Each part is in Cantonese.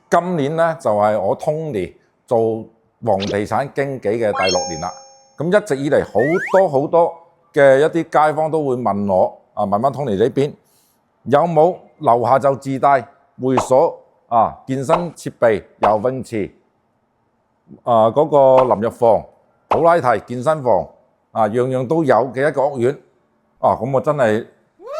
今年咧就係我 Tony 做房地產經紀嘅第6年啦。咁一直以嚟好多嘅一啲街坊都會問我問翻 Tony 呢邊有冇樓下就自帶會所健身設備、游泳池嗰個淋浴房、普拉提健身房樣樣都有嘅一個屋苑咁我真係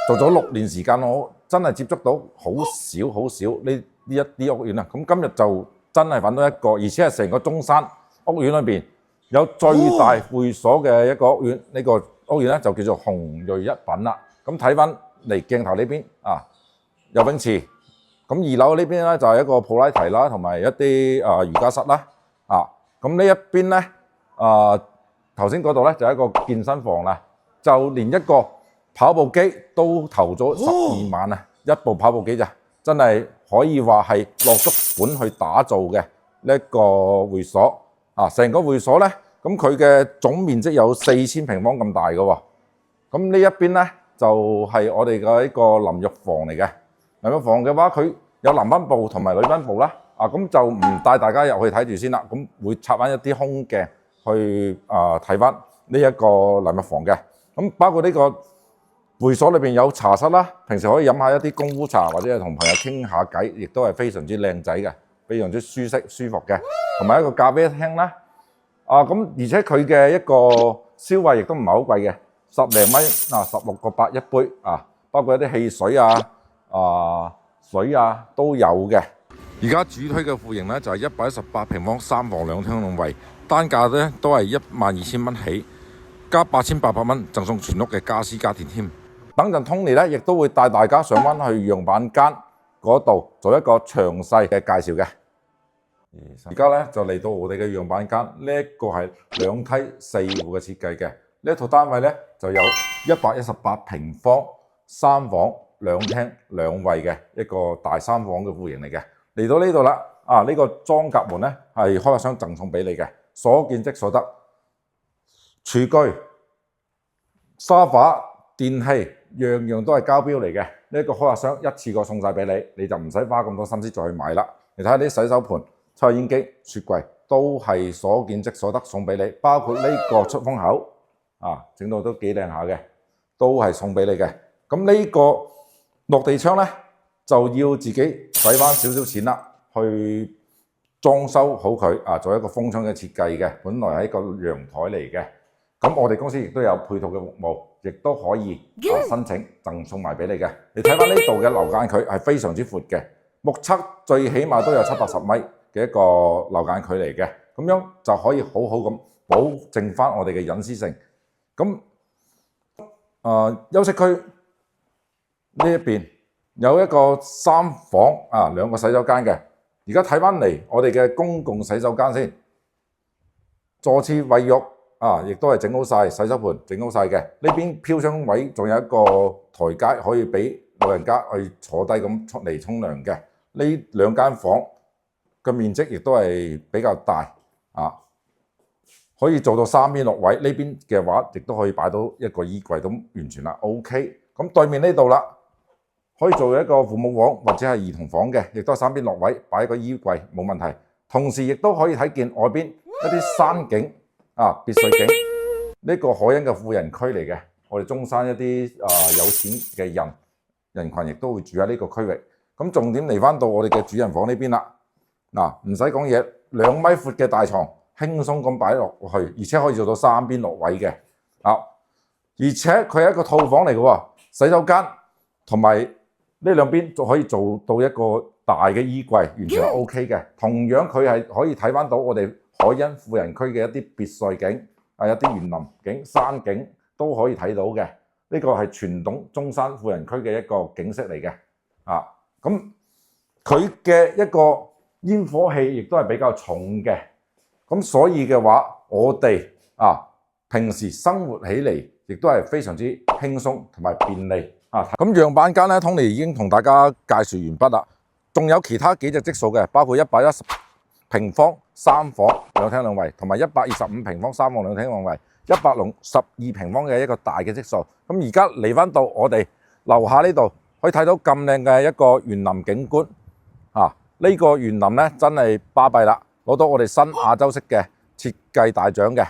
做咗6年時間，我真係接觸到好少呢一啲屋苑啦。咁今日就真係揾到一個，而且係成個中山屋苑裏邊有最大會所嘅一個屋苑。呢個屋苑咧就叫做鴻銳一品啦。咁睇翻嚟鏡頭呢邊游泳池，咁2樓呢邊咧就係一個普拉提啦，同埋一啲瑜伽室啦。咁呢一邊咧頭先嗰度咧就係一個健身房啦，就連一個跑步機都投咗12萬啊！一部跑步機咋，真係可以話係落足本去打造嘅呢一個會所成個會所咧，咁佢嘅總面積有4000平方咁大嘅喎。咁呢一邊咧就係我哋嘅一個淋浴房嚟嘅。淋浴房嘅話，佢有男賓部同埋女賓部啦。咁就唔帶大家入去睇住先啦。咁會插翻一啲空鏡去睇翻呢一個淋浴房嘅。咁包括呢個會所裏邊有茶室啦，平時可以飲下一啲功夫茶，或者係同朋友傾下偈，亦都係非常之靚仔嘅，非常之舒適舒服嘅。同埋一個咖啡廳啦。咁而且佢嘅一個消費亦都唔係好貴嘅，10零蚊16個8一杯包括一啲汽水水都有嘅。而家主推嘅戶型咧就係118平方3房2廳2衛，單價咧都係12000蚊起，加8800蚊贈送全屋嘅家私家電添。等陣 Tony 咧亦都會帶大家上翻去樣板間嗰度做一個詳細嘅介紹嘅。而家咧就嚟到我哋嘅樣板間，呢一個係2梯4戶嘅設計嘅。呢一套單位咧就有118平方3房2廳2衛嘅一個大3房嘅戶型嚟嘅。嚟到呢度啦，呢個裝甲門咧係開發商贈送俾你嘅，所見即所得。廚具、沙發、電器樣樣都係交標嚟嘅。呢一個開發商一次過送晒俾你，你就唔使花咁多心思再去買啦。你睇下啲洗手盤、抽油煙機、雪櫃都係所見即所得送俾你，包括呢個出風口整到都幾靚下嘅，都係送俾你嘅。咁呢個落地窗咧就要自己使翻少少錢啦，去裝修好佢做一個風窗嘅設計嘅。本來係一個陽台嚟嘅，咁我哋公司亦都有配套嘅服務，亦都可以申請贈送埋俾你嘅。你睇翻呢度嘅樓間距係非常之闊嘅，目測最起碼都有780米嘅一個樓間距離嘅，咁樣就可以好好咁保證翻我哋嘅隱私性。咁休息區呢一邊有一個3房2個洗手間嘅。而家睇翻嚟我哋嘅公共洗手間先，坐廁衛浴亦都係整好晒，洗手盤整好晒嘅。呢邊飄窗位仲有一個台階可以俾老人家去坐低咁出嚟沖涼嘅。呢2間房嘅面積亦都係比較大可以做到3邊6位。呢邊嘅話亦都可以擺到一個衣櫃，咁完全啦 OK。咁對面呢度啦，可以做一個父母房或者係兒童房嘅，亦都係3邊6位，擺一個衣櫃冇問題。同時亦都可以睇見外邊一啲山景別墅景。呢個海欣嘅富人區嚟嘅，我哋中山一啲有錢嘅人群亦都會住喺呢個區域。咁重點嚟翻到我哋嘅主人房呢邊啦，唔使講嘢，2米闊嘅大床輕鬆咁擺落去，而且可以做到3邊6位嘅而且佢係一個套房嚟嘅喎，洗手間同埋呢2邊就可以做到一個大嘅衣櫃，完全係 OK 嘅。同樣佢係可以睇翻到我哋海欣富人區嘅一啲別墅景一啲園林景、山景都可以睇到嘅。呢個係傳統中山富人區嘅一個景色嚟嘅咁佢嘅一個煙火氣亦都係比較重嘅。咁所以嘅話，我哋平時生活起嚟亦都係非常之輕鬆同埋便利咁樣板間咧，Tony已經同大家介紹完畢啦。仲有其他幾隻積數嘅，包括110平方3房2廳2衛，同埋125平方3房2廳2衛，112平方嘅一個大嘅積數。咁而家嚟翻到我哋樓下呢度，可以睇到咁靚嘅一個園林景觀呢個園林咧真係巴閉啦，攞到我哋新亞洲式嘅設計大獎嘅，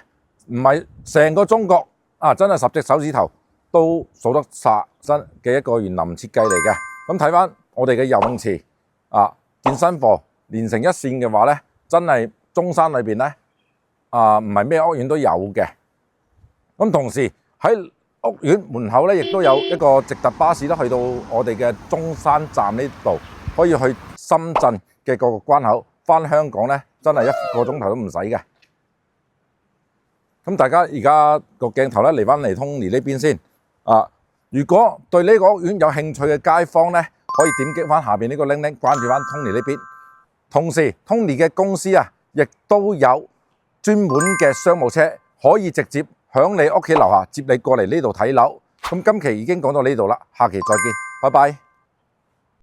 唔係成個中國啊，真係10隻手指頭都數得晒身嘅一個園林設計嚟嘅。咁睇翻我哋嘅游泳池啊、健身房連成一線嘅話咧，真係中山裏邊咧唔係咩屋苑都有嘅。咁同時喺屋苑門口咧，亦都有一個直達巴士啦，去到我哋嘅中山站呢度，可以去深圳嘅各個關口，翻香港咧，真係1個鐘頭都唔使嘅。咁大家而家個鏡頭咧嚟翻嚟 Tony 呢邊先如果對呢個屋苑有興趣嘅街坊咧，可以點擊翻下邊呢個鈴鈴，關注翻 Tony 呢邊。同時 Tony 嘅公司亦都有專門嘅商務車，可以直接響你屋企樓下接你過嚟呢度睇樓。咁今期已經講到呢度啦，下期再見，拜拜。